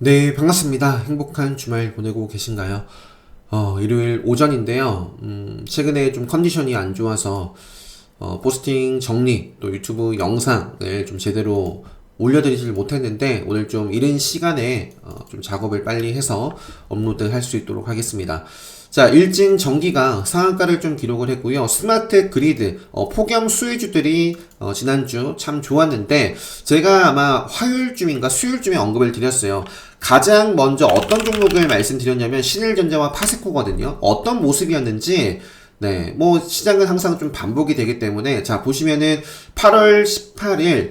네, 반갑습니다. 행복한 주말 보내고 계신가요? 일요일 오전인데요. 최근에 좀 컨디션이 안 좋아서, 포스팅 정리, 또 유튜브 영상을 좀 제대로 올려드리질 못했는데, 오늘 좀 이른 시간에, 좀 작업을 빨리 해서 업로드 할 수 있도록 하겠습니다. 자, 일진 전기가 상한가를 좀 기록을 했고요. 스마트 그리드, 폭염 수혜주들이 지난주 참 좋았는데 제가 아마 화요일쯤인가 수요일쯤에 언급을 드렸어요. 가장 먼저 어떤 종목을 말씀드렸냐면 신일전자와 파세코거든요. 어떤 모습이었는지 네, 뭐 시장은 항상 좀 반복이 되기 때문에 자 보시면은 8월 18일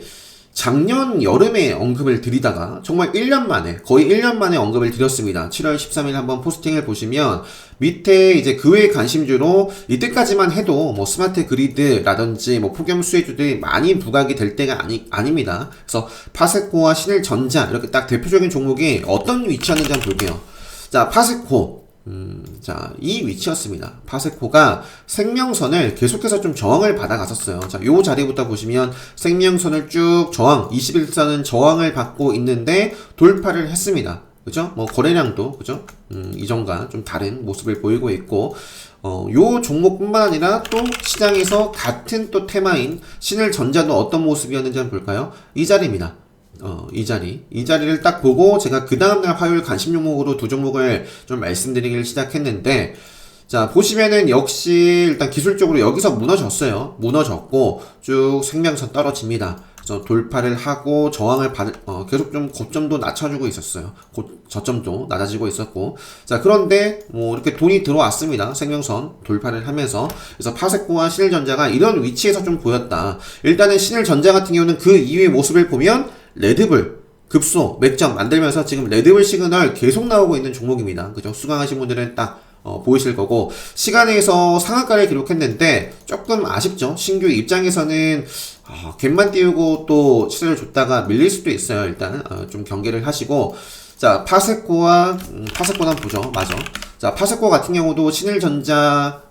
작년 여름에 언급을 드리다가 정말 1년 만에 거의 1년 만에 언급을 드렸습니다. 7월 13일 한번 포스팅을 보시면 밑에 이제 그 외의 관심주로 이때까지만 해도 뭐 스마트 그리드라든지 뭐 폭염 수혜주들이 많이 부각이 될 때가 아닙니다. 그래서 파세코와 신일전자 이렇게 딱 대표적인 종목이 어떤 위치였는지 한번 볼게요. 자, 파세코 자, 이 위치였습니다. 파세코가 생명선을 계속해서 좀 저항을 받아갔었어요. 자, 요 자리부터 보시면 생명선을 쭉 저항, 21선은 저항을 받고 있는데 돌파를 했습니다. 그죠? 뭐, 거래량도, 그죠? 이전과 좀 다른 모습을 보이고 있고, 요 종목뿐만 아니라 또 시장에서 같은 또 테마인 신일전자도 어떤 모습이었는지 한번 볼까요? 이 자리입니다. 이 자리를 딱 보고 제가 그 다음날 화요일 관심 종목으로 두 종목을 좀 말씀드리기를 시작했는데, 자, 보시면은 역시 일단 기술적으로 여기서 무너졌어요. 무너졌고, 쭉 생명선 떨어집니다. 그래서 돌파를 하고 저항을 계속 좀 고점도 낮춰주고 있었어요. 저점도 낮아지고 있었고. 자, 그런데 뭐 이렇게 돈이 들어왔습니다. 생명선 돌파를 하면서. 그래서 파세코와 신일전자가 이런 위치에서 좀 보였다. 일단은 신일전자 같은 경우는 그 이후의 모습을 보면 레드불 급소 맥점 만들면서 지금 레드불 시그널 계속 나오고 있는 종목입니다. 그죠? 수강하신 분들은 딱 보이실 거고 시간에서 상한가를 기록했는데 조금 아쉽죠. 신규 입장에서는 갭만 띄우고 또 시세를 줬다가 밀릴 수도 있어요. 일단 좀 경계를 하시고 자 파세코와 파세코 한번 보죠. 맞아. 자 파세코 같은 경우도 신일전자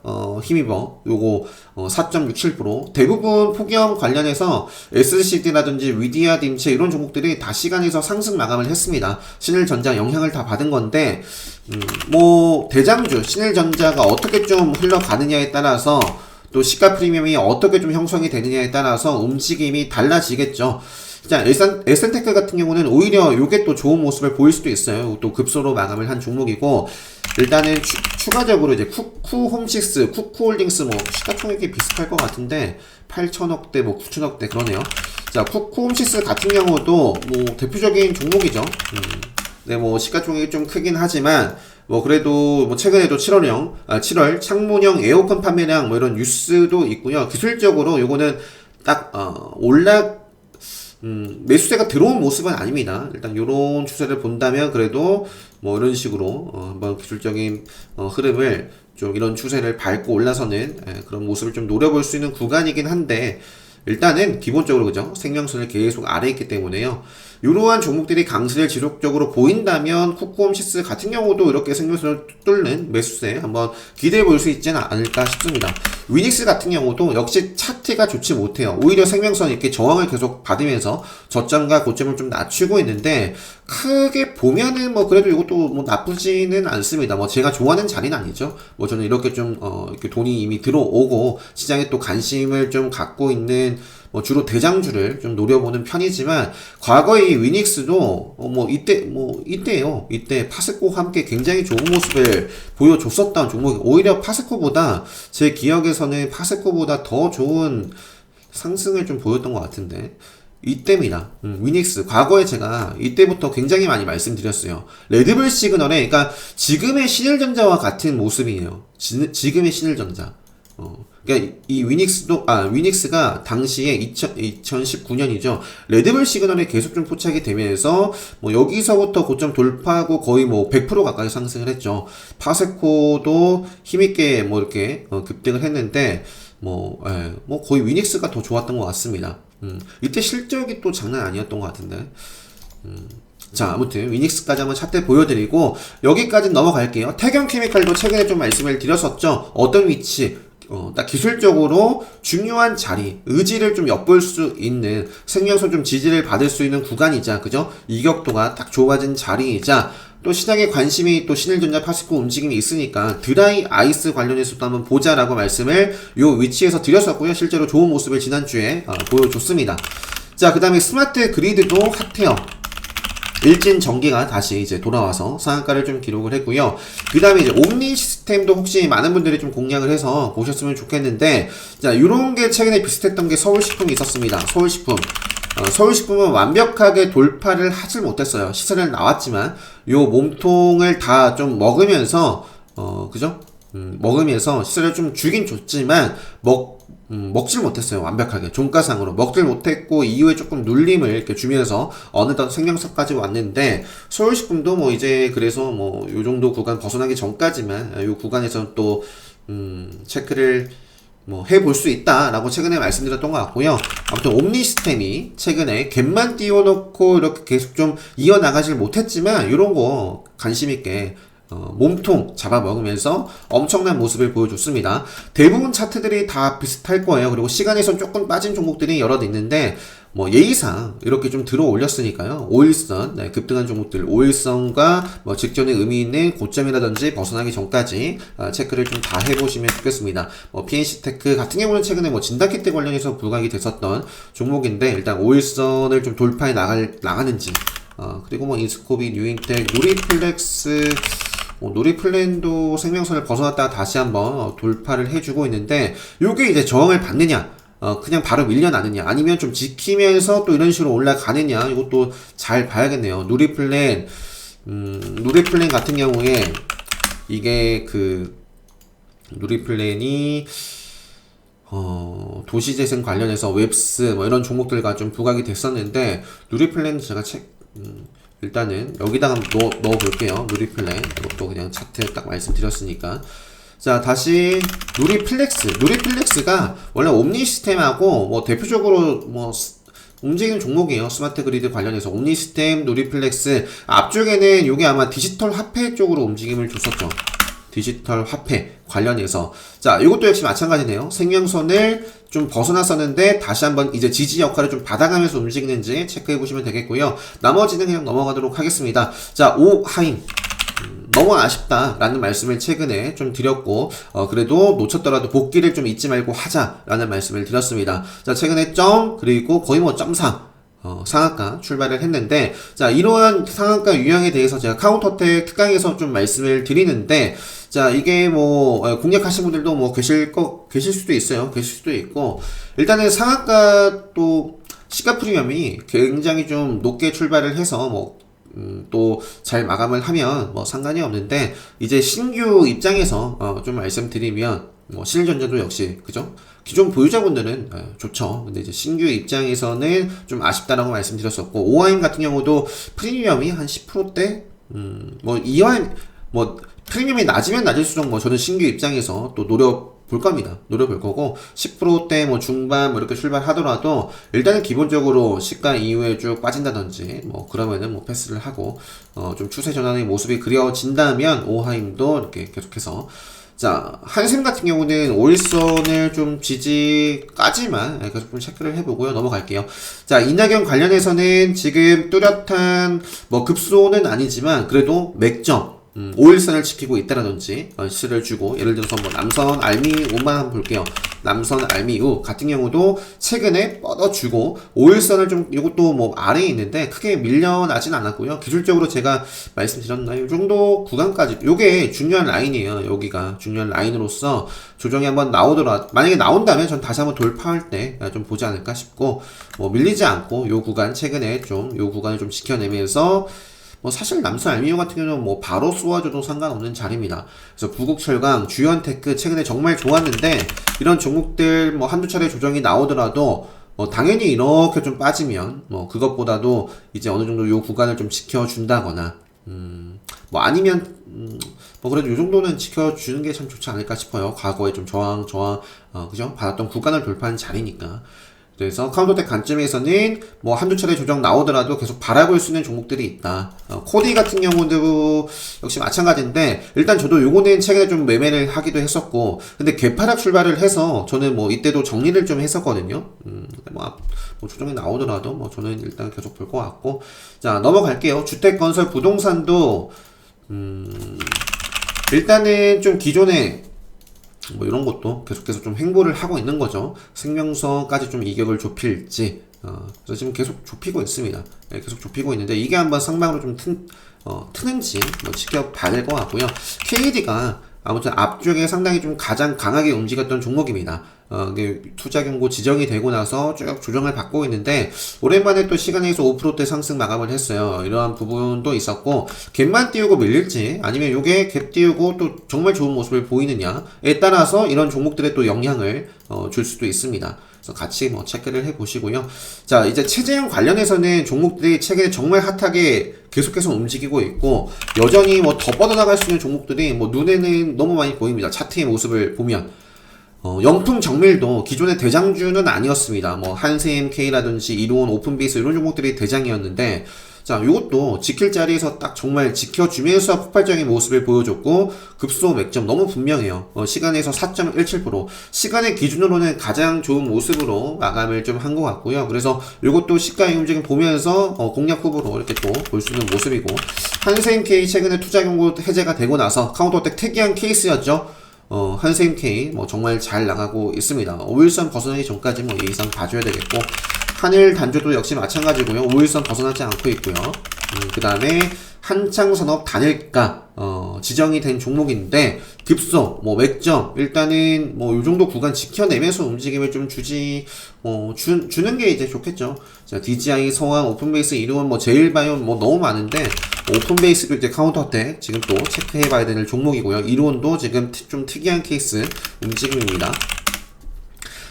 힘입어 요거 4.67% 대부분 폭염 관련해서 SCD라든지 위디아 딤체 이런 종목들이 다 시간에서 상승 마감을 했습니다. 신일전자 영향을 다 받은 건데 뭐 대장주 신일전자가 어떻게 좀 흘러가느냐에 따라서 또 시가 프리미엄이 어떻게 좀 형성이 되느냐에 따라서 움직임이 달라지겠죠. 자, 에센테크 같은 경우는 오히려 요게 또 좋은 모습을 보일 수도 있어요. 또 급소로 마감을 한 종목이고, 일단은 추가적으로 이제 쿠쿠홈식스, 쿠쿠홀딩스 뭐 시가총액이 비슷할 것 같은데, 8천억대, 뭐 9천억대 그러네요. 자, 쿠쿠홈식스 같은 경우도 뭐 대표적인 종목이죠. 네, 뭐 시가총액이 좀 크긴 하지만, 뭐 그래도 뭐 최근에도 7월 창문형 에어컨 판매량 뭐 이런 뉴스도 있고요. 기술적으로 요거는 딱 매수세가 들어온 모습은 아닙니다. 일단 요런 추세를 본다면 그래도 뭐 이런 식으로 한번 기술적인 흐름을 좀 이런 추세를 밟고 올라서는 그런 모습을 좀 노려볼 수 있는 구간이긴 한데 일단은 기본적으로 그죠 생명선을 계속 아래에 있기 때문에요. 이러한 종목들이 강세를 지속적으로 보인다면 쿠쿠홈시스 같은 경우도 이렇게 생명선을 뚫는 매수세 한번 기대해 볼 수 있지는 않을까 싶습니다. 위닉스 같은 경우도 역시 차트가 좋지 못해요. 오히려 생명선 이렇게 저항을 계속 받으면서 저점과 고점을 좀 낮추고 있는데 크게 보면은 뭐 그래도 이것도 뭐 나쁘지는 않습니다. 뭐 제가 좋아하는 자리는 아니죠. 뭐 저는 이렇게 좀 이렇게 돈이 이미 들어오고 시장에 또 관심을 좀 갖고 있는 뭐 주로 대장주를 좀 노려보는 편이지만 과거의 이 위닉스도 이때요. 이때 파세코와 함께 굉장히 좋은 모습을 보여줬었던 종목이 오히려 파세코보다 제 기억에서는 파세코보다 더 좋은 상승을 좀 보였던 것 같은데 이때입니다. 위닉스 과거에 제가 이때부터 굉장히 많이 말씀드렸어요. 레드불 시그널에 그러니까 지금의 신일전자와 같은 모습이에요. 지금의 신일전자. 그러니까 이 위닉스가 당시에 2019년이죠. 레드불 시그널에 계속 좀 포착이 되면서 뭐 여기서부터 고점 돌파하고 거의 뭐 100% 가까이 상승을 했죠. 파세코도 힘있게 뭐 이렇게 급등을 했는데 뭐 거의 위닉스가 더 좋았던 것 같습니다. 이때 실적이 또 장난 아니었던 것 같은데. 자, 아무튼 위닉스까지 한번 차트 보여드리고 여기까지 넘어갈게요. 태경케미칼도 최근에 좀 말씀을 드렸었죠. 어떤 위치 딱 기술적으로 중요한 자리, 의지를 좀 엿볼 수 있는 생명선 좀 지지를 받을 수 있는 구간이자, 그죠? 이격도가 딱 좋아진 자리이자, 또 시장에 관심이 또 신일전자 89 움직임이 있으니까 드라이 아이스 관련해서도 한번 보자라고 말씀을 요 위치에서 드렸었고요. 실제로 좋은 모습을 지난주에 보여줬습니다. 자, 그 다음에 스마트 그리드도 핫해요. 일진 전기가 다시 이제 돌아와서 상한가를 좀 기록을 했고요. 그 다음에 이제 옴니 시스템도 혹시 많은 분들이 좀 공략을 해서 보셨으면 좋겠는데, 자, 요런 게 최근에 비슷했던 게 서울식품이 있었습니다. 서울식품. 서울식품은 완벽하게 돌파를 하질 못했어요. 시세는 나왔지만, 요 몸통을 다 좀 먹으면서, 그죠? 먹으면서 시세를 좀 주긴 줬지만, 먹질 못했어요. 완벽하게. 종가상으로. 먹질 못했고, 이후에 조금 눌림을 이렇게 주면서 어느덧 생명선까지 왔는데, 서울식품도 뭐 이제 그래서 뭐 요 정도 구간 벗어나기 전까지만, 요 구간에서 또, 체크를 뭐 해볼 수 있다라고 최근에 말씀드렸던 것 같고요. 아무튼 옴니시스템이 최근에 갭만 띄워놓고 이렇게 계속 좀 이어나가질 못했지만, 이런 거 관심있게 몸통 잡아먹으면서 엄청난 모습을 보여줬습니다. 대부분 차트들이 다 비슷할 거예요. 그리고 시간에선 조금 빠진 종목들이 여럿 있는데, 뭐 예의상 이렇게 좀 들어 올렸으니까요. 5일선, 네, 급등한 종목들 5일선과 뭐 직전에 의미 있는 고점이라든지 벗어나기 전까지 체크를 좀 다 해보시면 좋겠습니다. 뭐 PNC테크 같은 경우는 최근에 뭐 진단키트 관련해서 부각이 됐었던 종목인데, 일단 5일선을 좀 돌파해 나가는지, 그리고 뭐 인스코비, 뉴인텍, 누리플렉스, 누리플랜도 생명선을 벗어났다가 다시 한번 돌파를 해주고 있는데, 요게 이제 저항을 받느냐, 그냥 바로 밀려나느냐, 아니면 좀 지키면서 또 이런 식으로 올라가느냐, 이것도 잘 봐야겠네요. 누리플랜 같은 경우에 이게 누리플랜이 도시재생 관련해서 웹스 뭐 이런 종목들과 좀 부각이 됐었는데, 누리플랜 제가 일단은 여기다가 넣어 볼게요. 누리플랜. 이것도 그냥 차트 딱 말씀드렸으니까. 자, 다시 누리플렉스가 원래 옴니 시스템하고 뭐 대표적으로 뭐 움직이는 종목이에요. 스마트 그리드 관련해서 옴니 시스템, 누리플렉스. 앞쪽에는 요게 아마 디지털 화폐 쪽으로 움직임을 줬었죠. 디지털 화폐 관련해서. 자, 이것도 역시 마찬가지네요. 생명선을 좀 벗어났었는데 다시 한번 이제 지지 역할을 좀 받아가면서 움직이는지 체크해 보시면 되겠고요. 나머지는 그냥 넘어가도록 하겠습니다. 자, 오하임. 너무 아쉽다라는 말씀을 최근에 좀 드렸고, 그래도 놓쳤더라도 복귀를 좀 잊지 말고 하자라는 말씀을 드렸습니다. 자, 최근에 그리고 거의 뭐 .4 상한가 출발을 했는데, 자, 이러한 상한가 유형에 대해서 제가 카운터텍 특강에서 좀 말씀을 드리는데, 자, 이게 뭐 공략하신 분들도 뭐 계실 수도 있어요. 계실 수도 있고, 일단은 상한가 또 시가 프리미엄이 굉장히 좀 높게 출발을 해서 뭐 또 잘 마감을 하면 뭐 상관이 없는데, 이제 신규 입장에서 좀 말씀드리면, 뭐 신일전자도 역시 그죠? 기존 보유자분들은 좋죠. 근데 이제 신규 입장에서는 좀 아쉽다라고 말씀드렸었고, 오하임 같은 경우도 프리미엄이 한 10%대, 뭐 이하임 뭐 프리미엄이 낮으면 낮을수록 뭐 저는 신규 입장에서 또 노려볼 거고, 10%대 뭐 중반 뭐 이렇게 출발하더라도 일단은 기본적으로 시가 이후에 쭉 빠진다든지 뭐 그러면은 뭐 패스를 하고, 좀 추세 전환의 모습이 그려진다면 오하임도 이렇게 계속해서. 자, 한샘 같은 경우는 5일선을 좀 지지까지만 계속 좀 체크를 해보고요. 넘어갈게요. 자, 이낙연 관련해서는 지금 뚜렷한 뭐 급소는 아니지만 그래도 맥점 5일선을 지키고 있다라든지 시를 주고, 예를 들어서 뭐 남선 알미우만 한번 볼게요. 남선 알미우 같은 경우도 최근에 뻗어주고 5일선을 좀, 이것도 뭐 아래에 있는데 크게 밀려나진 않았고요. 기술적으로 제가 말씀드렸나요? 이 정도 구간까지 요게 중요한 라인이에요. 여기가 중요한 라인으로서 조정이 한번 만약에 나온다면 전 다시 한번 돌파할 때 좀 보지 않을까 싶고, 뭐 밀리지 않고 요 구간 최근에 좀 요 구간을 좀 지켜내면서, 뭐 사실 남선 알미늄 같은 경우는 뭐 바로 쏘아줘도 상관없는 자리입니다. 그래서 부국철강, 주연테크 최근에 정말 좋았는데, 이런 종목들 뭐 한두 차례 조정이 나오더라도 뭐 당연히 이렇게 좀 빠지면 뭐 그것보다도 이제 어느 정도 요 구간을 좀 지켜준다거나, 뭐 아니면 뭐 그래도 요 정도는 지켜주는 게 참 좋지 않을까 싶어요. 과거에 좀 저항 그죠? 받았던 구간을 돌파한 자리니까. 그래서 카운터텍 관점에서는 뭐 한두 차례 조정 나오더라도 계속 바라볼 수 있는 종목들이 있다. 코디 같은 경우도 역시 마찬가지인데, 일단 저도 요거는 최근에 좀 매매를 하기도 했었고, 근데 개파락 출발을 해서 저는 뭐 이때도 정리를 좀 했었거든요. 뭐 조정이 나오더라도 뭐 저는 일단 계속 볼 것 같고. 자, 넘어갈게요. 주택, 건설, 부동산도 일단은 좀 기존에 뭐 이런 것도 계속해서 좀 횡보를 하고 있는 거죠. 생명서까지 좀 이격을 좁힐지. 그래서 지금 계속 좁히고 있습니다. 네, 계속 좁히고 있는데, 이게 한번 상방으로 좀 트는지 뭐 지켜봐야 될 것 같고요. KD가 아무튼 앞쪽에 상당히 좀 가장 강하게 움직였던 종목입니다. 투자 경고 지정이 되고 나서 쭉 조정을 받고 있는데, 오랜만에 또 시간에서 5%대 상승 마감을 했어요. 이러한 부분도 있었고, 갭만 띄우고 밀릴지 아니면 요게 갭 띄우고 또 정말 좋은 모습을 보이느냐에 따라서 이런 종목들에 또 영향을 줄 수도 있습니다. 그래서 같이 뭐 체크를 해 보시고요. 자, 이제 체제형 관련해서는 종목들이 최근에 정말 핫하게 계속해서 움직이고 있고, 여전히 뭐 더 뻗어나갈 수 있는 종목들이 뭐 눈에는 너무 많이 보입니다. 차트의 모습을 보면. 영풍 정밀도 기존의 대장주는 아니었습니다. 뭐 한세엠K라든지 이로운 오픈베이스 이런 종목들이 대장이었는데, 자, 요것도 지킬 자리에서 딱 정말 지켜주면서 폭발적인 모습을 보여줬고, 급소 맥점 너무 분명해요. 시간에서 4.17%, 시간의 기준으로는 가장 좋은 모습으로 마감을 좀 한 것 같고요. 그래서 요것도 시가의 움직임 보면서 공략 후보로 이렇게 또 볼 수 있는 모습이고, 한세엠K 최근에 투자 경고 해제가 되고 나서 카운터텍 특이한 케이스였죠. 한세엠K 뭐 정말 잘 나가고 있습니다. 5일선 벗어나기 전까지 뭐 예의상 봐줘야 되겠고, 한일 단조도 역시 마찬가지고요. 5일선 벗어나지 않고 있고요. 그 다음에 한창산업 단일가 지정이 된 종목인데, 급소 뭐 맥점 일단은 뭐 요 정도 구간 지켜내면서 움직임을 좀 주는 게 이제 좋겠죠. 자, DGI, 성황, 오픈베이스, 이루원, 뭐 제일바이오 뭐 너무 많은데, 오픈베이스도 이제 카운터텍 지금 또 체크해봐야 되는 종목이고요. 이루원도 지금 좀 특이한 케이스 움직임입니다.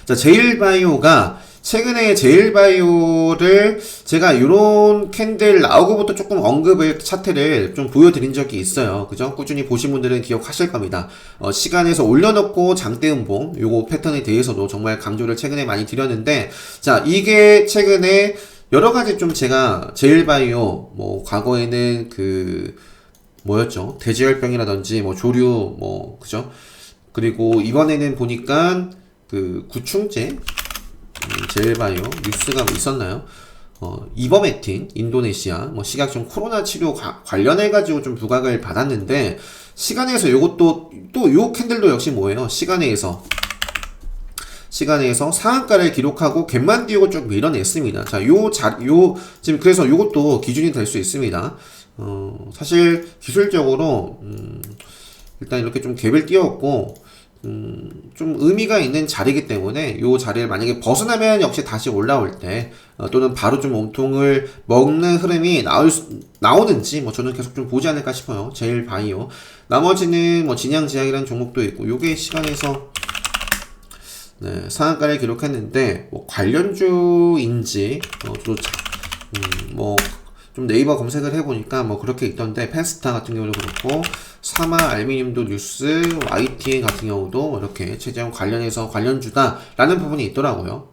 자, 제일바이오가 최근에 제일바이오를 제가 요런 캔들 나오고부터 조금 언급을 차트를 좀 보여드린 적이 있어요. 그죠? 꾸준히 보신 분들은 기억하실 겁니다. 시간에서 올려놓고 장대 음봉 요거 패턴에 대해서도 정말 강조를 최근에 많이 드렸는데, 자, 이게 최근에 여러가지 좀 제가 제일바이오 뭐 과거에는 뭐였죠? 돼지열병이라든지 뭐 조류 뭐 그죠? 그리고 이번에는 보니까 구충제 제일바이오 뉴스가 뭐 있었나요? 이버메틴 인도네시아 뭐 식약청 코로나 치료 관련해가지고 좀 부각을 받았는데, 시간에서 요것도 또 요 캔들도 역시 뭐예요? 시간에서 상한가를 기록하고 갭만 띄우고 쭉 밀어냈습니다. 자, 지금 그래서 요것도 기준이 될 수 있습니다. 사실 기술적으로 일단 이렇게 좀 갭을 띄웠고, 좀 의미가 있는 자리이기 때문에 요 자리를 만약에 벗어나면 역시 다시 올라올 때 또는 바로 좀 몸통을 먹는 흐름이 나오는지 뭐 저는 계속 좀 보지 않을까 싶어요. 제일바이오. 나머지는 뭐 진양제약이라는 종목도 있고, 요게 시간에서 상한가를 기록했는데 뭐 관련주인지 뭐 좀 네이버 검색을 해보니까 뭐 그렇게 있던데, 펜스타 같은 경우도 그렇고, 사마 알미늄도 뉴스, YTN 같은 경우도 이렇게 최재형 관련해서 관련주다라는 부분이 있더라고요.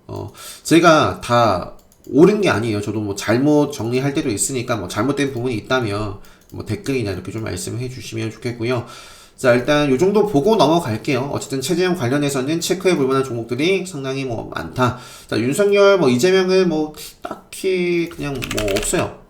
제가 다 옳은 게 아니에요. 저도 뭐 잘못 정리할 때도 있으니까 뭐 잘못된 부분이 있다면 뭐 댓글이나 이렇게 좀 말씀해 주시면 좋겠고요. 자, 일단 요 정도 보고 넘어갈게요. 어쨌든 체제형 관련해서는 체크해 볼 만한 종목들이 상당히 뭐 많다. 자, 윤석열 뭐 이재명은 뭐 딱히 그냥 뭐 없어요.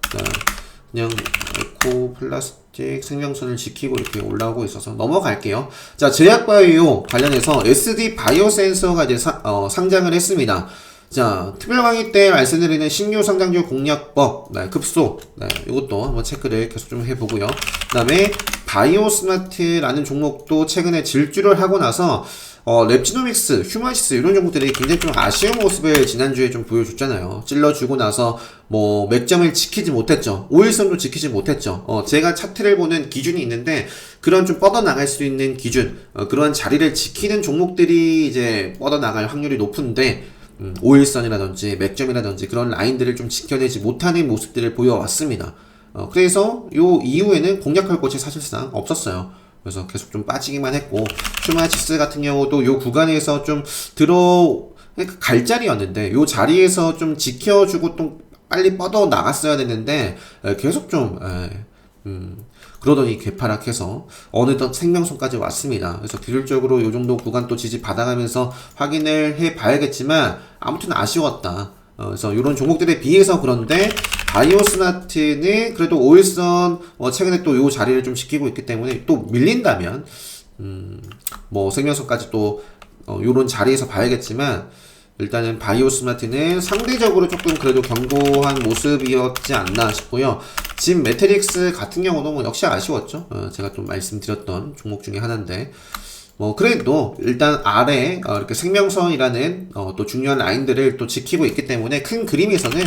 그냥 에코 플라스틱 생명선을 지키고 이렇게 올라오고 있어서 넘어갈게요. 자, 제약바이오 관련해서 SD 바이오센서가 이제 상장을 했습니다. 자, 특별 강의 때 말씀드리는 신규 상장주 공략법, 급소, 이것도 한번 체크를 계속 좀 해보고요. 그 다음에 바이오스마트라는 종목도 최근에 질주를 하고 나서 랩지노믹스, 휴마시스 이런 종목들이 굉장히 좀 아쉬운 모습을 지난주에 좀 보여줬잖아요. 찔러주고 나서 뭐 맥점을 지키지 못했죠. 5일선도 지키지 못했죠. 제가 차트를 보는 기준이 있는데, 그런 좀 뻗어나갈 수 있는 기준, 그러한 자리를 지키는 종목들이 이제 뻗어나갈 확률이 높은데, 5일선이라든지 맥점이라든지 그런 라인들을 좀 지켜내지 못하는 모습들을 보여왔습니다. 그래서 요 이후에는 공략할 곳이 사실상 없었어요. 그래서 계속 좀 빠지기만 했고, 휴마치스 같은 경우도 요 구간에서 좀 그러니까 갈 자리였는데 요 자리에서 좀 지켜주고 또 빨리 뻗어 나갔어야 되는데 계속 좀 그러더니 개파락해서 어느덧 생명선까지 왔습니다. 그래서 기술적으로 요 정도 구간 또 지지 받아가면서 확인을 해 봐야겠지만 아무튼 아쉬웠다. 그래서 이런 종목들에 비해서 그런데 바이오스마트는 그래도 5일선 최근에 또 요 자리를 좀 지키고 있기 때문에 또 밀린다면 뭐 생명선까지 또 요런 자리에서 봐야겠지만 일단은 바이오스마트는 상대적으로 조금 그래도 견고한 모습이었지 않나 싶고요. 지금 매트릭스 같은 경우도 뭐 역시 아쉬웠죠. 제가 좀 말씀드렸던 종목 중에 하나인데 뭐 그래도 일단 아래 이렇게 생명선이라는 또 중요한 라인들을 또 지키고 있기 때문에 큰 그림에서는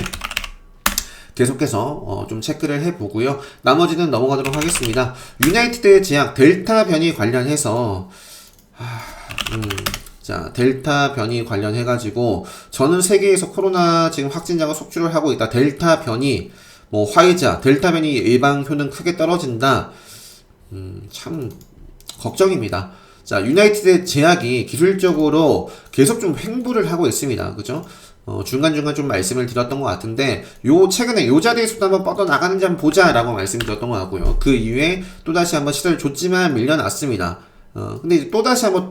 계속해서 좀 체크를 해보고요. 나머지는 넘어가도록 하겠습니다. 유나이티드 제약 델타 변이 관련해서 자, 델타 변이 관련해가지고, 저는 세계에서 코로나 지금 확진자가 속출을 하고 있다. 델타 변이, 뭐, 화이자, 델타 변이 예방 효능 크게 떨어진다. 참, 걱정입니다. 자, 유나이티드 제약이 기술적으로 계속 좀 횡보를 하고 있습니다. 그죠? 중간중간 좀 말씀을 드렸던 것 같은데, 최근에 요 자리에서도 한번 뻗어나가는지 한번 보자라고 말씀드렸던 것 같고요. 그 이후에 또다시 한번 시도를 줬지만 밀려났습니다. 근데 또다시 한번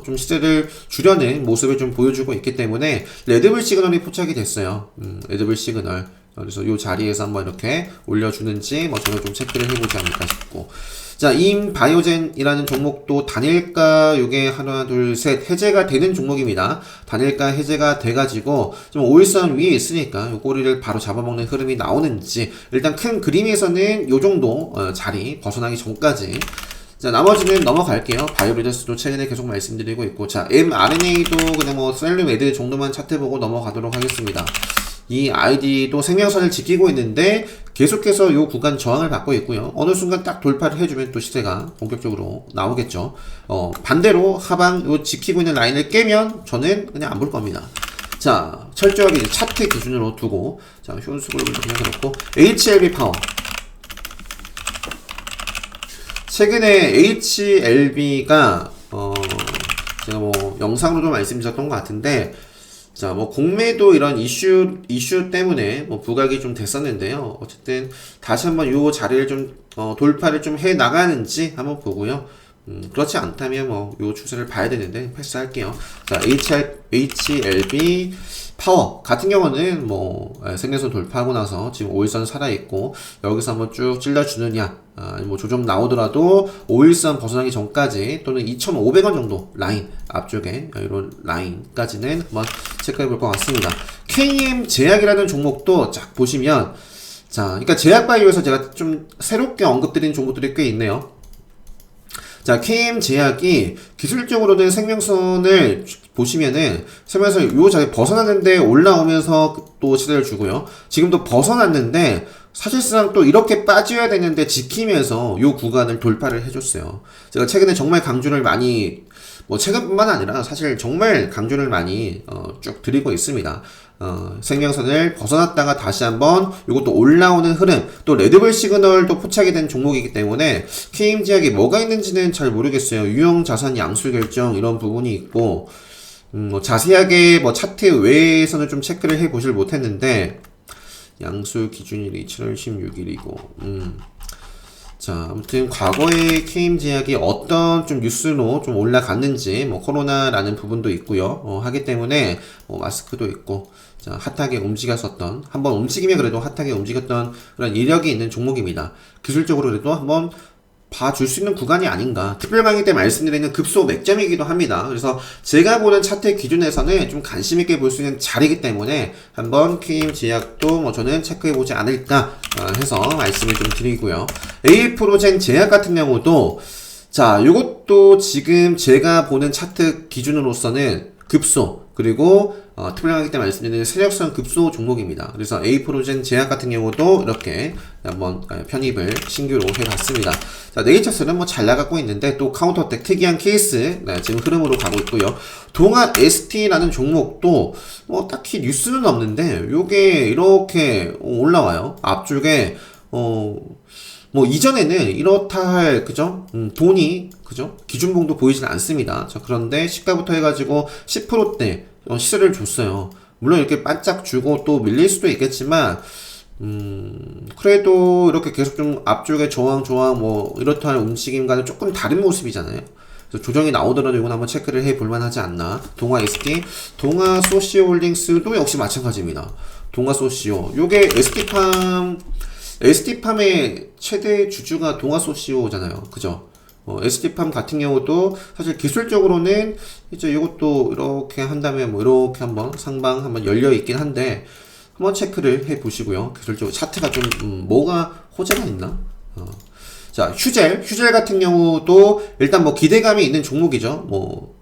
좀 시세를 주려는 모습을 좀 보여주고 있기 때문에 레드불 시그널이 포착이 됐어요. 레드불 시그널. 그래서 이 자리에서 한번 이렇게 올려주는지 뭐 저는 좀 체크를 해보지 않을까 싶고. 자, 임바이오젠이라는 종목도 단일가 요게 하나, 둘, 셋 해제가 되는 종목입니다. 단일가 해제가 돼가지고 좀 5일선 위에 있으니까 요 꼬리를 바로 잡아먹는 흐름이 나오는지 일단 큰 그림에서는 요 정도 자리 벗어나기 전까지 자, 나머지는 넘어갈게요. 바이오리더스도 최근에 계속 말씀드리고 있고, 자, mRNA도 그냥 뭐, 셀류메드 정도만 차트 보고 넘어가도록 하겠습니다. 이 아이디도 생명선을 지키고 있는데, 계속해서 요 구간 저항을 받고 있고요. 어느 순간 딱 돌파를 해주면 또 시세가 본격적으로 나오겠죠. 반대로 하방 요 지키고 있는 라인을 깨면 저는 그냥 안 볼 겁니다. 자, 철저하게 이제 차트 기준으로 두고, 자, 휴온수글로도 그냥 그렇고, HLB 파워. 최근에 HLB가 제가 뭐 영상으로도 말씀드렸던 것 같은데 자 뭐 공매도 이런 이슈 때문에 뭐 부각이 좀 됐었는데요. 어쨌든 다시 한번 요 자리를 좀 돌파를 좀 해 나가는지 한번 보고요. 그렇지 않다면 뭐 요 추세를 봐야 되는데 패스할게요. 자 HLB 파워 같은 경우는 뭐 생명선 돌파하고 나서 지금 5일선 살아있고 여기서 한번 쭉 찔러주느냐 뭐 조정 나오더라도 5일선 벗어나기 전까지 또는 2,500원 정도 라인 앞쪽에 이런 라인까지는 한번 체크해 볼 것 같습니다. KM 제약이라는 종목도 쫙 보시면 자 그러니까 제약바이오에서 제가 좀 새롭게 언급드린 종목들이 꽤 있네요. 자, KM제약이 기술적으로는 생명선을 보시면은 생명선 요 자리 벗어났는데 올라오면서 또 시대를 주고요. 지금도 벗어났는데 사실상 또 이렇게 빠져야 되는데 지키면서 요 구간을 돌파를 해줬어요. 제가 최근에 정말 강조를 많이 뭐 최근뿐만 아니라 사실 정말 강조를 많이 쭉 드리고 있습니다. 생명선을 벗어났다가 다시 한번 이것도 올라오는 흐름 또 레드불 시그널도 포착이 된 종목이기 때문에 KM제약이 뭐가 있는지는 잘 모르겠어요. 유형 자산 양수 결정 이런 부분이 있고 뭐 자세하게 뭐 차트 외에서는 좀 체크를 해 보질 못했는데 양수 기준일이 7월 16일이고 자, 아무튼 과거에 KM제약이 어떤 좀 뉴스로 좀 올라갔는지 뭐 코로나라는 부분도 있고요. 하기 때문에 마스크도 있고 자, 핫하게 움직였었던 한번 움직이면 그래도 핫하게 움직였던 그런 이력이 있는 종목입니다. 기술적으로 그래도 한번 봐줄 수 있는 구간이 아닌가. 특별 강의 때 말씀드리는 급소 맥점이기도 합니다. 그래서 제가 보는 차트 기준에서는 좀 관심 있게 볼 수 있는 자리이기 때문에 한번 KM제약도 뭐 저는 체크해보지 않을까 해서 말씀을 좀 드리고요. A프로젠 제약 같은 경우도 자, 요것도 지금 제가 보는 차트 기준으로서는 급소 그리고 특별 강의 때 말씀드리는 세력성 급소 종목입니다. 그래서 A프로젠 제약 같은 경우도 이렇게 한번 편입을 신규로 해봤습니다. 자, 네이처스는 뭐 잘 나가고 있는데 또 카운터텍 특이한 케이스 지금 흐름으로 가고 있고요. 동아 ST라는 종목도 뭐 딱히 뉴스는 없는데 요게 이렇게 올라와요. 앞쪽에 뭐 이전에는 이렇다 할 그죠? 돈이 그죠? 기준봉도 보이진 않습니다. 자, 그런데 시가부터 해가지고 10%대 시세를 줬어요. 물론 이렇게 반짝 주고 또 밀릴 수도 있겠지만, 그래도 이렇게 계속 좀 앞쪽에 저항, 뭐, 이렇다 할 움직임과는 조금 다른 모습이잖아요. 그래서 조정이 나오더라도 이건 한번 체크를 해 볼만 하지 않나. 동아 ST, 동아 소시오홀딩스도 역시 마찬가지입니다. 동아 소시오. 요게 ST팜의 최대 주주가 동아 소시오잖아요. 그죠? ST팜 같은 경우도 사실 기술적으로는 이제 이것도 이렇게 한 다음에 뭐 이렇게 한번 상방 한번 열려 있긴 한데 한번 체크를 해 보시고요. 기술적으로 차트가 좀 뭐가 호재가 있나? 자, 휴젤 같은 경우도 일단 뭐 기대감이 있는 종목이죠. 뭐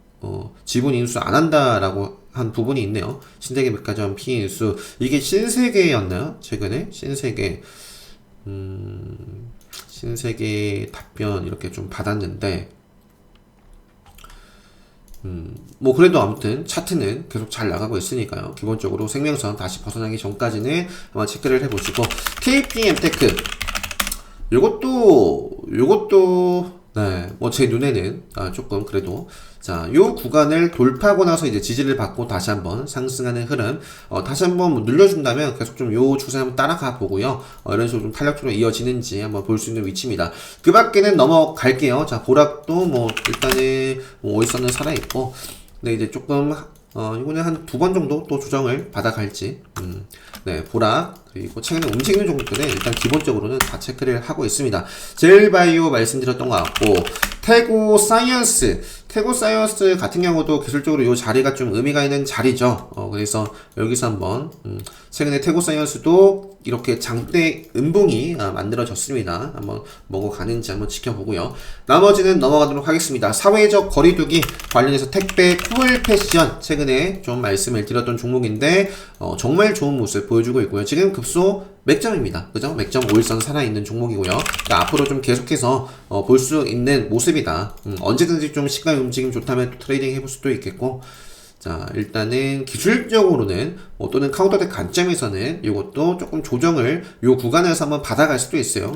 지분 인수 안 한다라고 한 부분이 있네요. 신세계 백화점 피인수 이게 신세계였나요? 최근에 신세계 답변 이렇게 좀 받았는데 뭐 그래도 아무튼 차트는 계속 잘 나가고 있으니까요. 기본적으로 생명선 다시 벗어나기 전까지는 한번 체크를 해보시고 KPM테크 요것도 네, 뭐 제 눈에는 조금 그래도 자, 요 구간을 돌파하고 나서 이제 지지를 받고 다시 한번 상승하는 흐름 다시 한번 뭐 늘려준다면 계속 좀 요 추세 한번 따라가 보고요. 이런 식으로 좀 탄력적으로 이어지는지 한번 볼 수 있는 위치입니다. 그 밖에는 넘어갈게요. 자, 보락도 뭐 일단은 뭐 어디서는 살아있고 근데 이제 조금 이거는 한 두 번 정도 또 조정을 받아갈지 네, 보락 그리고 최근에 움직이는 종목들은 일단 기본적으로는 다 체크를 하고 있습니다. 젤바이오 말씀드렸던 것 같고 태고 사이언스 같은 경우도 기술적으로 이 자리가 좀 의미가 있는 자리죠. 그래서 여기서 한번 최근에 태고 사이언스도 이렇게 장대 음봉이 만들어졌습니다. 한번 먹어가는지 한번 지켜보고요. 나머지는 넘어가도록 하겠습니다. 사회적 거리두기 관련해서 택배 코물 패션 최근에 좀 말씀을 드렸던 종목인데 정말 좋은 모습 보여주고 있고요. 지금 급소 맥점입니다. 그죠? 맥점 5일선 살아있는 종목이고요. 그러니까 앞으로 좀 계속해서 볼 수 있는 모습이다. 언제든지 좀 시간 움직임 좋다면 또 트레이딩 해볼 수도 있겠고 자, 일단은 기술적으로는 또는 카운터덱 관점에서는 이것도 조금 조정을 요 구간에서 한번 받아갈 수도 있어요.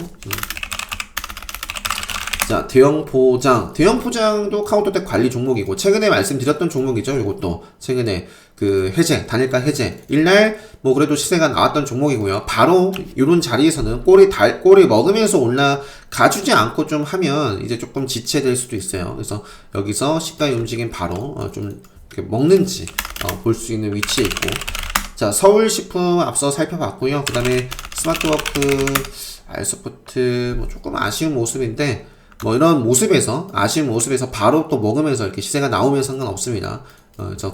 자, 대형 포장도 카운터덱 관리 종목이고 최근에 말씀드렸던 종목이죠. 이것도 최근에 그 해제, 단일가 해제 일날 뭐 그래도 시세가 나왔던 종목이고요. 바로 이런 자리에서는 꼬리 먹으면서 올라가주지 않고 좀 하면 이제 조금 지체될 수도 있어요. 그래서 여기서 시가의 움직임 바로 좀 이렇게 먹는지 볼 수 있는 위치에 있고 자, 서울식품 앞서 살펴봤고요. 그 다음에 스마트워크, 알서포트 뭐 조금 아쉬운 모습인데 뭐 이런 모습에서 아쉬운 모습에서 바로 또 먹으면서 이렇게 시세가 나오면 상관없습니다.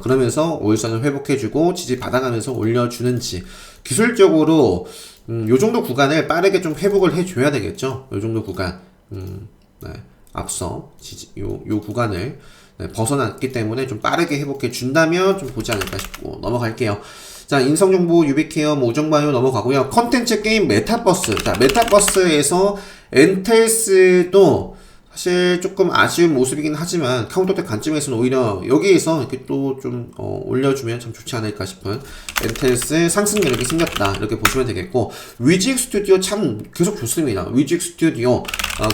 그러면서 5일선을 회복해주고 지지 받아가면서 올려주는지 기술적으로 요 정도 구간을 빠르게 좀 회복을 해줘야 되겠죠. 요 정도 구간 네, 앞서 요 구간을 네, 벗어났기 때문에 좀 빠르게 회복해 준다면 좀 보지 않을까 싶고 넘어갈게요. 자, 인성정보, 유비케어, 우정바이오 넘어가고요. 컨텐츠 게임 메타버스. 자, 메타버스에서 엔텔스도 사실 조금 아쉬운 모습이긴 하지만 카운터덱 관점에서는 오히려 여기에서 이렇게 또 좀 올려주면 참 좋지 않을까 싶은 엔텔스 상승 여력이 생겼다 이렇게 보시면 되겠고 위직 스튜디오 참 계속 좋습니다. 위직 스튜디오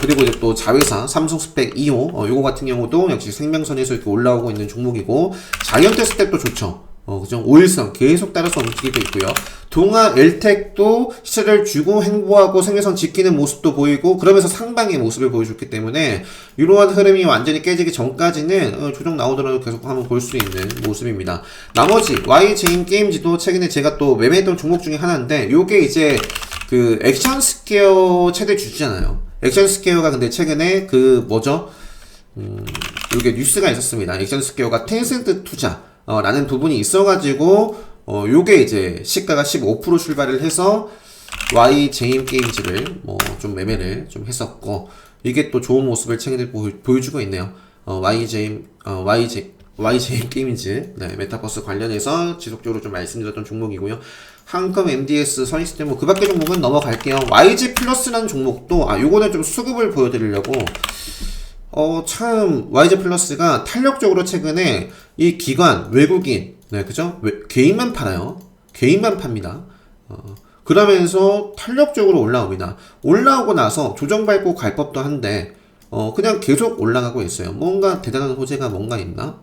그리고 이제 또 자회사 삼성 스펙 2호 요거 같은 경우도 역시 생명선에서 이렇게 올라오고 있는 종목이고 자이언트 스텝도 좋죠. 그죠? 5일선 계속 따라서 움직이고 있고요. 동아 엘텍도 시세를 주고 행보하고 생명선 지키는 모습도 보이고 그러면서 상방의 모습을 보여줬기 때문에 이러한 흐름이 완전히 깨지기 전까지는 조정 나오더라도 계속 한번 볼 수 있는 모습입니다. 나머지 YJ인 게임즈도 최근에 제가 또 매매했던 종목 중에 하나인데 요게 이제 그 액션 스퀘어 최대 주주잖아요. 액션 스퀘어가 근데 최근에 그 뭐죠? 요게 뉴스가 있었습니다. 액션 스퀘어가 텐센트 투자 라는 부분이 있어가지고 요게 이제 시가가 15% 출발을 해서 YJM 게임즈를 뭐 좀 매매를 좀 했었고 이게 또 좋은 모습을 최근에 보여주고 있네요. YJM 게임즈 네, 메타버스 관련해서 지속적으로 좀 말씀드렸던 종목이고요. 한컴 MDS 선익스템 뭐 그밖에 종목은 넘어갈게요. YG 플러스라는 종목도 요거는 좀 수급을 보여드리려고 참, YG 플러스가 탄력적으로 최근에 이 기관, 외국인, 네, 그죠? 개인만 팔아요. 개인만 팝니다. 그러면서 탄력적으로 올라옵니다. 올라오고 나서 조정 밟고 갈 법도 한데, 그냥 계속 올라가고 있어요. 뭔가 대단한 호재가 뭔가 있나?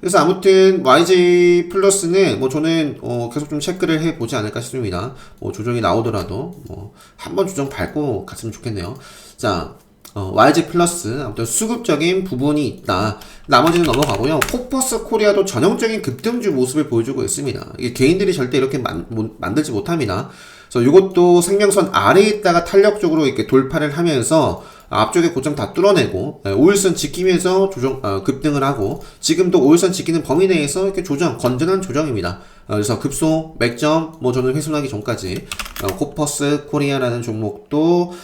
그래서 아무튼 YG 플러스는 뭐 저는 계속 좀 체크를 해보지 않을까 싶습니다. 뭐 조정이 나오더라도 뭐 한번 조정 밟고 갔으면 좋겠네요. 자, YG 플러스 아무튼 수급적인 부분이 있다. 나머지는 넘어가고요. 코퍼스 코리아도 전형적인 급등주 모습을 보여주고 있습니다. 이게 개인들이 절대 이렇게 만들지 못합니다. 그래서 이것도 생명선 아래에 있다가 탄력적으로 이렇게 돌파를 하면서 앞쪽에 고점 다 뚫어내고 5일선 지키면서 급등을 하고 지금도 5일선 지키는 범위 내에서 이렇게 건전한 조정입니다. 그래서 급소, 맥점, 뭐 저는 훼손하기 전까지 코퍼스 코리아라는 종목도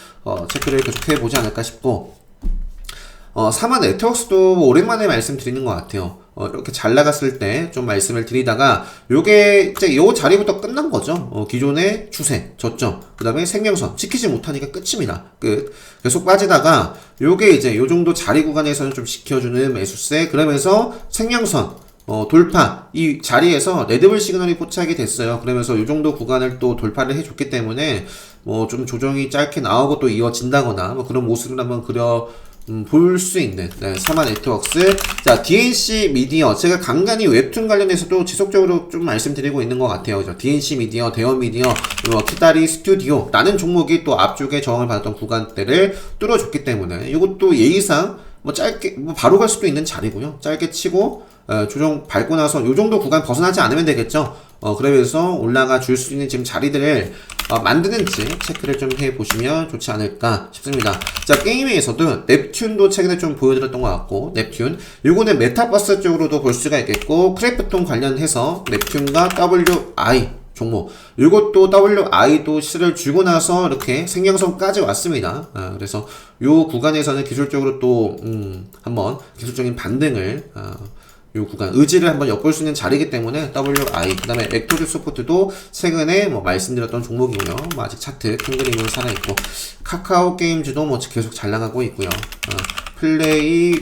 체크를 계속해 보지 않을까 싶고 사마 네트워크스도 뭐 오랜만에 말씀드리는 것 같아요. 이렇게 잘 나갔을 때 좀 말씀을 드리다가 요게 이제 요 자리부터 끝난 거죠. 기존의 추세, 저점, 그 다음에 생명선 지키지 못하니까 끝입니다. 끝. 계속 빠지다가 요게 이제 요 정도 자리 구간에서는 좀 지켜주는 매수세, 그러면서 생명선 돌파, 이 자리에서 레드불 시그널이 포착이 됐어요. 그러면서 이 정도 구간을 또 돌파를 해줬기 때문에 뭐 좀 조정이 짧게 나오고 또 이어진다거나 뭐 그런 모습을 한번 볼 수 있는 사마 네트워크스. 자, DNC 미디어 제가 간간히 웹툰 관련해서도 지속적으로 좀 말씀드리고 있는 것 같아요. 그죠? DNC 미디어, 대원 미디어, 키다리 스튜디오 라는 종목이 또 앞쪽에 저항을 받았던 구간대를 뚫어줬기 때문에 이것도 예의상 뭐 짧게 뭐 바로 갈 수도 있는 자리고요. 짧게 치고 조정 밟고 나서 요 정도 구간 벗어나지 않으면 되겠죠. 그러면서 올라가 줄 수 있는 지금 자리들을 만드는지 체크를 좀 해보시면 좋지 않을까 싶습니다. 자, 게임에서도 넵튠도 최근에 좀 보여드렸던 것 같고, 넵튠 요거는 메타버스 쪽으로도 볼 수가 있겠고, 크래프톤 관련해서 넵튠과 WI 종목, 요것도 WI도 시세를 주고 나서 이렇게 생명선까지 왔습니다. 그래서 요 구간에서는 기술적으로 또 한번 기술적인 반등을 요 구간 의지를 한번 엿볼 수 있는 자리이기 때문에 WI, 그 다음에 엑토드 소프트도 최근에 뭐 말씀드렸던 종목이고요. 뭐 아직 차트 큰 그림으로 살아있고, 카카오 게임즈도 뭐 계속 잘 나가고 있고요. 플레이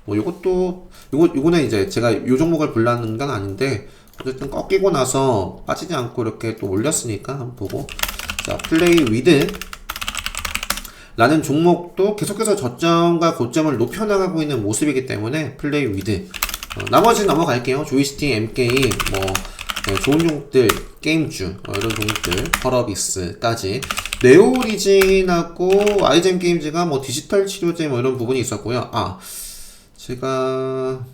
뭐 요거는 이제 제가 요 종목을 불렀는 건 아닌데 어쨌든 꺾이고 나서 빠지지 않고 이렇게 또 올렸으니까 한번 보고. 자, 플레이 위드 라는 종목도 계속해서 저점과 고점을 높여나가고 있는 모습이기 때문에 플레이 위드. 나머지는 넘어갈게요. 조이스틱, M게임, 좋은 종목들, 게임주, 이런 종목들, 펄어비스까지. 네오리진하고 아이젠 게임즈가 뭐 디지털 치료제 뭐 이런 부분이 있었고요. 제가,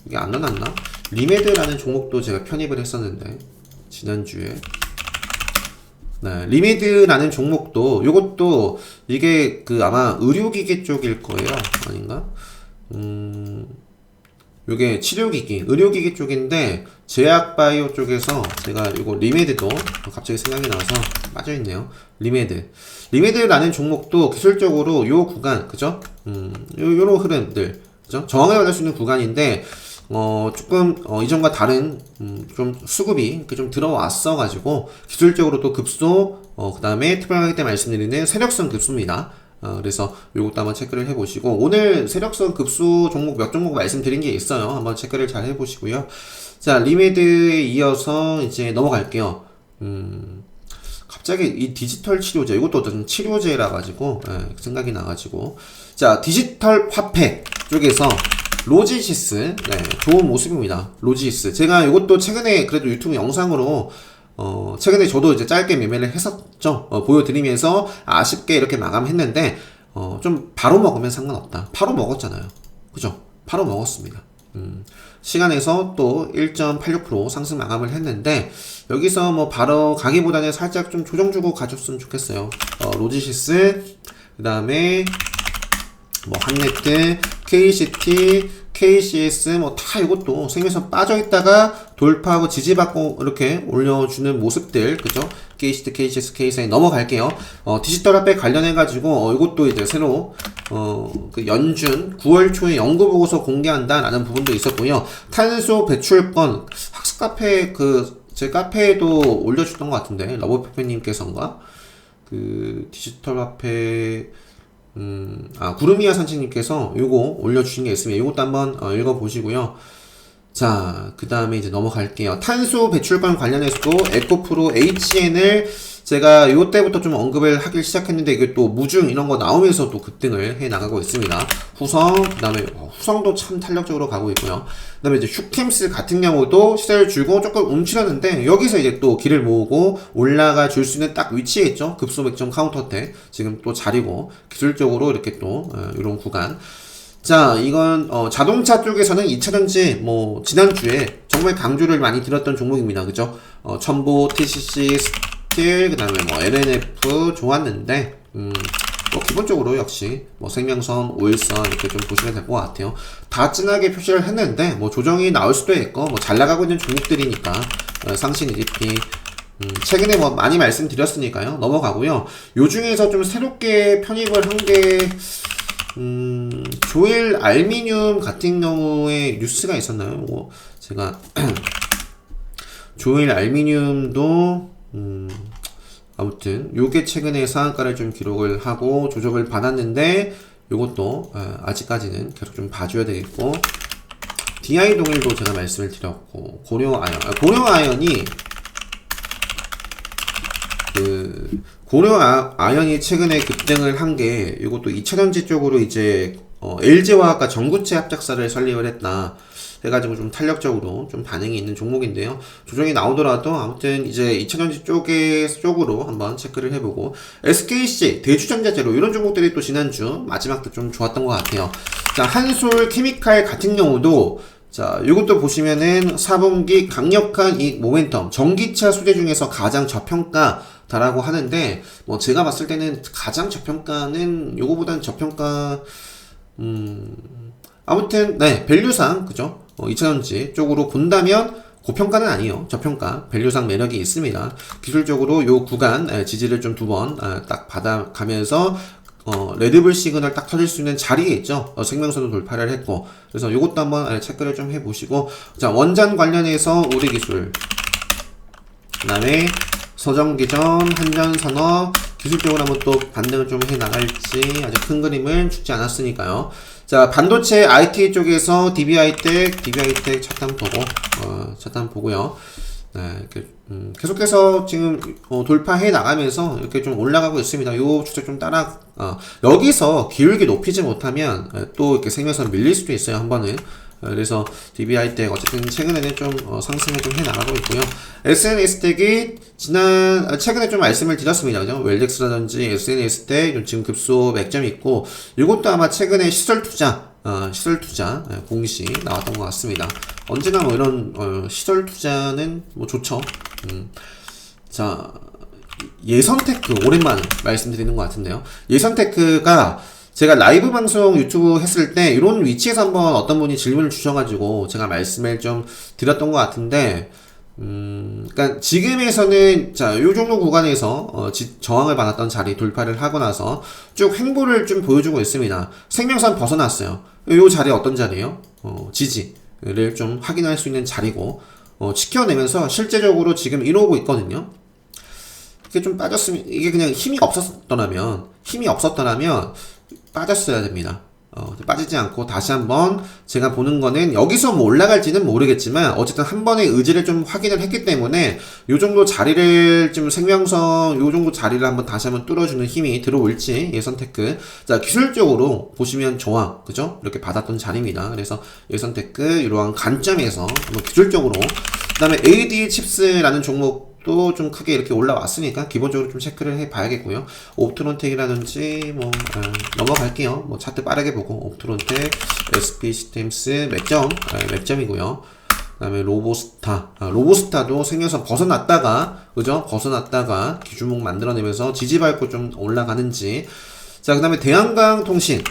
이게 안 넣어놨나? 리메드라는 종목도 제가 편입을 했었는데, 지난주에. 네, 리미드라는 종목도 요것도 이게 아마 의료기기 쪽일 거예요. 아닌가? 요게 치료기기, 의료기기 쪽인데 제약바이오 쪽에서 제가 요거 리메드도 갑자기 생각이 나서 빠져있네요. 리메드라는 종목도 기술적으로 요 구간, 그죠? 요런 흐름들, 그죠? 저항을 받을 수 있는 구간인데 조금 이전과 다른 좀 수급이 이렇게 좀 들어왔어 가지고 기술적으로도 급소, 그 다음에 특별하게 때 말씀드리는 세력선 급소입니다. 그래서 요것도 한번 체크를 해보시고, 오늘 세력선 급소 종목 몇 종목 말씀드린 게 있어요. 한번 체크를 잘 해보시고요. 자, 리메드에 이어서 이제 넘어갈게요. 갑자기 이 디지털 치료제, 이것도 어떤 치료제라 가지고 생각이 나가지고, 자, 디지털 화폐 쪽에서 로지시스, 좋은 모습입니다. 로지시스. 제가 이것도 최근에 그래도 유튜브 영상으로, 최근에 저도 이제 짧게 매매를 했었죠. 보여드리면서 아쉽게 이렇게 마감했는데, 좀 바로 먹으면 상관없다. 바로 먹었잖아요. 그죠? 바로 먹었습니다. 시간에서 또 1.86% 상승 마감을 했는데, 여기서 뭐 바로 가기보다는 살짝 좀 조정 주고 가줬으면 좋겠어요. 로지시스, 그 다음에, 뭐 한네트, KCT, KCS 뭐 다 이것도 생명선 빠져있다가 돌파하고 지지받고 이렇게 올려주는 모습들, 그죠? KCT, KCS, KCI 넘어갈게요. 디지털 화폐 관련해가지고 이것도 이제 새로 그 연준 9월 초에 연구 보고서 공개한다라는 부분도 있었고요. 탄소 배출권 학습 카페 제 카페에도 올려줬던 것 같은데, 러브페페님께서인가? 디지털 화폐 구르미아 산치님께서 요거 올려주신 게 있으면 요것도 한번 읽어보시고요. 자, 그 다음에 이제 넘어갈게요. 탄소 배출권 관련해서도 에코프로 HN을 제가 요때부터 좀 언급을 하기 시작했는데 이게 또 무중 이런 거 나오면서 또 급등을 해 나가고 있습니다. 후성, 그 다음에 후성도 참 탄력적으로 가고 있고요. 그 다음에 이제 휴캠스 같은 경우도 시세를 줄고 조금 움츠렸는데 여기서 이제 또 길을 모으고 올라가 줄 수 있는 딱 위치에 있죠. 급소 맥점 카운터 때 지금 또 자리고 기술적으로 이렇게 또 이런 구간. 자, 이건 자동차 쪽에서는 2차전지 뭐 지난주에 정말 강조를 많이 드렸던 종목입니다. 그죠? 첨보, TCC, 스틸, 그 다음에 뭐 LNF 좋았는데 뭐 기본적으로 역시 뭐 생명선, 오일선 이렇게 좀 보시면 될 것 같아요. 다 진하게 표시를 했는데 뭐 조정이 나올 수도 있고 뭐 잘 나가고 있는 종목들이니까 상신 EDP 최근에 뭐 많이 말씀드렸으니까요. 넘어가고요. 요 중에서 좀 새롭게 편입을 한 게 조일 알미늄 같은 경우에 뉴스가 있었나요? 뭐 제가 조일 알미늄도 아무튼 요게 최근에 상한가를 좀 기록을 하고 조정을 받았는데 요것도 아직까지는 계속 좀 봐줘야 되겠고 DI 동일도 제가 말씀을 드렸고 고려 아연이 고려 아연이 최근에 급등을 한 게 이것도 2차전지 쪽으로 이제 LG화학과 전구체 합작사를 설립을 했다 해가지고 좀 탄력적으로 좀 반응이 있는 종목인데요. 조정이 나오더라도 아무튼 이제 2차전지 쪽으로 한번 체크를 해보고 SKC, 대주전자재료 이런 종목들이 또 지난주 마지막도 좀 좋았던 것 같아요. 자, 한솔 케미칼 같은 경우도 자, 이것도 보시면은 4분기 강력한 이 모멘텀, 전기차 소재 중에서 가장 저평가다라고 하는데, 뭐 제가 봤을 때는 가장 저평가는 요거보다는 저평가, 아무튼 네, 밸류상 그죠? 2차전지 쪽으로 본다면 고평가는 아니에요. 저평가, 밸류상 매력이 있습니다. 기술적으로 요 구간 지지를 좀 두 번 딱 받아가면서 레드불 시그널 딱 터질 수 있는 자리에 있죠. 생명선도 돌파를 했고 그래서 요것도 한번 체크를 좀 해보시고 자, 원전 관련해서 우리기술 그 다음에 서정기전, 한전산업 기술적으로 한번 또 반등을 좀 해나갈지 아직 큰 그림을 죽지 않았으니까요. 자, 반도체 IT 쪽에서 DBI텍 차단 보고요. 네, 이렇게 계속해서 지금 돌파해 나가면서 이렇게 좀 올라가고 있습니다. 요 추세 좀 따라 여기서 기울기 높이지 못하면 또 이렇게 생명선 밀릴 수도 있어요. 한 번은. 그래서 DBI텍 어쨌든 최근에는 좀 상승을 좀 해 나가고 있고요. SNS텍이 최근에 좀 말씀을 드렸습니다. 그죠? 웰덱스라든지 SNS텍 지금 급소 맥점이 있고 이것도 아마 최근에 시설 투자 공시 나왔던 것 같습니다. 언제나 뭐 이런 시설 투자는 뭐 좋죠. 자, 예선테크 오랜만에 말씀드리는 것 같은데요. 예선테크가 제가 라이브 방송 유튜브 했을 때 이런 위치에서 한번 어떤 분이 질문을 주셔가지고 제가 말씀을 좀 드렸던 것 같은데 그러니까 지금에서는 자, 요 정도 구간에서 저항을 받았던 자리 돌파를 하고 나서 쭉 횡보를 좀 보여주고 있습니다. 생명선 벗어났어요. 요 자리 어떤 자리예요? 지지를 좀 확인할 수 있는 자리고 지켜내면서 실제적으로 지금 이러고 있거든요. 이게 좀 빠졌으면 이게 그냥 힘이 없었더라면 빠졌어야 됩니다. 빠지지 않고 다시 한번 제가 보는 거는 여기서 뭐 올라갈지는 모르겠지만 어쨌든 한 번의 의지를 좀 확인을 했기 때문에 요 정도 자리를 좀 생명성 요 정도 자리를 한번 다시 한번 뚫어주는 힘이 들어올지 예선테크 자 기술적으로 보시면 저항 그죠? 이렇게 받았던 자리입니다. 그래서 예선테크 이러한 관점에서 한번 기술적으로 그 다음에 AD 칩스라는 종목 또 좀 크게 이렇게 올라왔으니까 기본적으로 좀 체크를 해 봐야겠고요. 옵트론텍이라든지 뭐 넘어갈게요. 뭐 차트 빠르게 보고 옵트론텍, SP 시스템스 맥점이고요. 그다음에 로보스타도 생겨서 벗어났다가 그죠? 벗어났다가 기준목 만들어내면서 지지 밟고 좀 올라가는지. 자, 그다음에 대한강통신.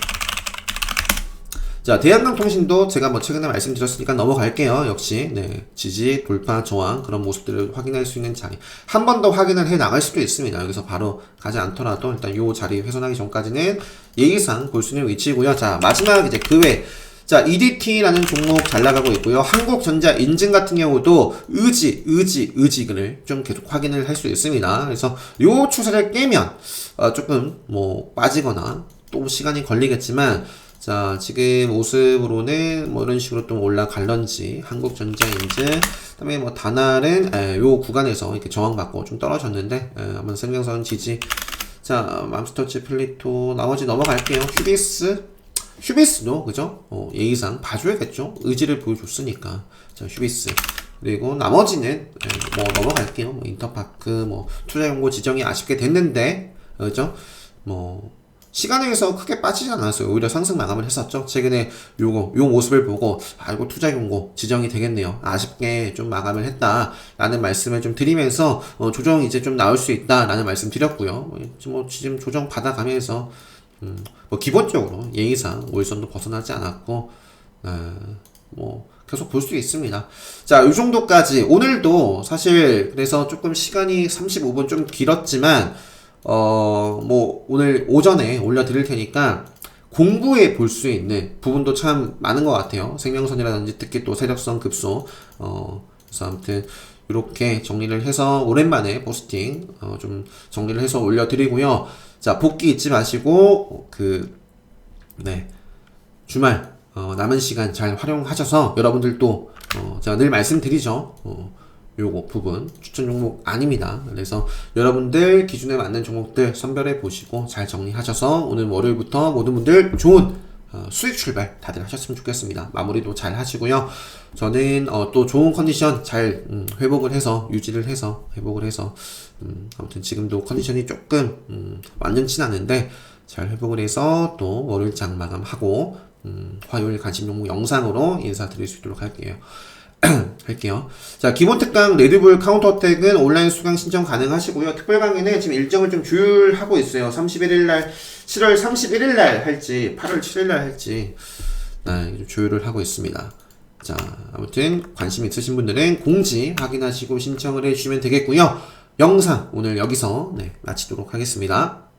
자, 대한강통신도 제가 뭐 최근에 말씀드렸으니까 넘어갈게요. 역시 네, 지지, 돌파, 저항 그런 모습들을 확인할 수 있는 자리 한 번 더 확인을 해 나갈 수도 있습니다. 여기서 바로 가지 않더라도 일단 요 자리 훼손하기 전까지는 예의상 볼 수 있는 위치고요. 자, 마지막 이제 그 외 자, EDT라는 종목 잘 나가고 있고요. 한국전자 인증 같은 경우도 의지를 좀 계속 확인을 할 수 있습니다. 그래서 요 추세를 깨면 조금 뭐 빠지거나 또 시간이 걸리겠지만 자, 지금 모습으로는 뭐 이런 식으로 좀 올라갈런지, 한국전자인증, 그다음에 뭐 다날은 요 구간에서 이렇게 저항받고 좀 떨어졌는데, 한번 생명선 지지. 자, 맘스터치, 플리토, 나머지 넘어갈게요. 휴비스도 그죠? 예의상 봐줘야겠죠? 의지를 보여줬으니까. 자, 휴비스. 그리고 나머지는 뭐 넘어갈게요. 뭐 인터파크, 뭐 투자연구 지정이 아쉽게 됐는데, 그죠? 뭐 시간에서 크게 빠지지 않았어요. 오히려 상승 마감을 했었죠. 최근에 요 모습을 보고 이거 투자연구 지정이 되겠네요. 아쉽게 좀 마감을 했다라는 말씀을 좀 드리면서 조정 이제 좀 나올 수 있다라는 말씀 드렸고요. 뭐 지금 조정 받아가면서 뭐 기본적으로 예의상 월선도 벗어나지 않았고 뭐 계속 볼 수 있습니다. 자, 이 정도까지 오늘도 사실 그래서 조금 시간이 35분 좀 길었지만 뭐 오늘 오전에 올려드릴 테니까 공부해 볼 수 있는 부분도 참 많은 것 같아요. 생명선이라든지 특히 또 세력선 급소 그래서 아무튼 이렇게 정리를 해서 오랜만에 포스팅 좀 정리를 해서 올려드리고요. 자, 복귀 잊지 마시고 주말 남은 시간 잘 활용하셔서 여러분들도 제가 늘 말씀드리죠. 요거 부분 추천 종목 아닙니다. 그래서 여러분들 기준에 맞는 종목들 선별해 보시고 잘 정리하셔서 오늘 월요일부터 모든 분들 좋은 수익 출발 다들 하셨으면 좋겠습니다. 마무리도 잘 하시고요. 저는 또 좋은 컨디션 잘 회복을 해서 유지를 해서 회복을 해서 아무튼 지금도 컨디션이 조금 완전치 않은데 잘 회복을 해서 또 월요일 장 마감하고 화요일 관심 종목 영상으로 인사드릴 수 있도록 할게요. 자, 기본 특강 레드불 카운터 어택은 온라인 수강 신청 가능하시고요. 특별 강의는 지금 일정을 좀 조율하고 있어요. 31일날, 7월 31일날 할지, 8월 7일날 할지, 좀 조율을 하고 있습니다. 자, 아무튼 관심 있으신 분들은 공지 확인하시고 신청을 해주시면 되겠고요. 영상 오늘 여기서 마치도록 하겠습니다.